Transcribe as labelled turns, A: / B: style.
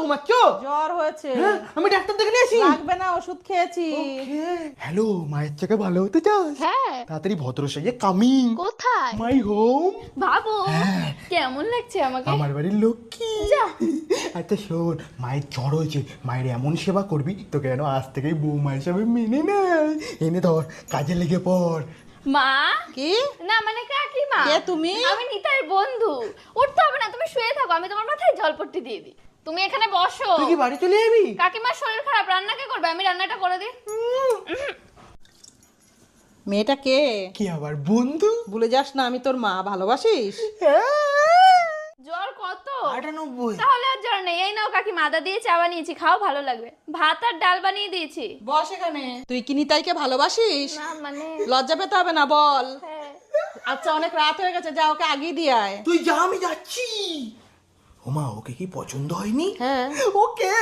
A: ঘুমাচ্ছ?
B: জ্বর হয়েছে।
A: হ্যাঁ, আমি ডাক্তার দেখে নিয়ে আসি।
B: লাগবে না, ওষুধ খেয়েছি।
A: হ্যালো, মায়ের থেকে ভালো হতে চাস?
C: হ্যাঁ।
A: তাড়াতাড়ি ভদ্র সেজে কামিং
C: কোথায়?
A: My home.
C: বাবু কেমন লাগছে আমাকে?
A: আমার বাড়ির লক্ষ্মী। আচ্ছা শোন, মায়ের জ্বর হয়েছে, মায়ের এমন সেবা করবি তোকে যেন আজ থেকেই বৌমা হিসাবে মেনে নেয়। এনে ধর, কাজে লেগে পড়।
C: মা?
B: কি?
C: না মানে কাকিমা।
B: কে তুমি?
C: আমি নিতাইয়ের বন্ধু। উঠতে হবে না, তুমি শুয়ে থাকো, আমি তোমার মাথায় জলপট্টি দিয়ে দিই। তুমি এখানে বসো।
A: তুই কি বাড়ি চলে যাবি?
C: কাকিমার শরীর খারাপ, রান্না কে করবে? আমি রান্নাটা করে দিই।
B: মেয়েটা কে?
A: কি আবার বন্ধু?
B: ভুলে যাস না আমি তোর মা, ভালোবাসিস?
C: জ্বর কত?
A: 98।
C: তাহলে আর জ্বর নেই। এই নাও কাকিমা, আদা দিয়ে চা বানিয়েছি, খাও, ভালো লাগবে। ভাত আর ডাল বানিয়ে দিয়েছি।
B: বস এখানে। তুই কি নিতাইকে ভালোবাসিস?
C: না মানে
B: লজ্জা পেতে হবে না, বল।
C: হ্যাঁ।
B: আচ্ছা অনেক রাত হয়ে গেছে, যা ওকে আগিয়ে দিয়ে আয়।
A: তুই যা, আমি যাচ্ছি। ওমা, ওকে কি পছন্দ হয়নি?
B: হ্যাঁ।
A: ওকে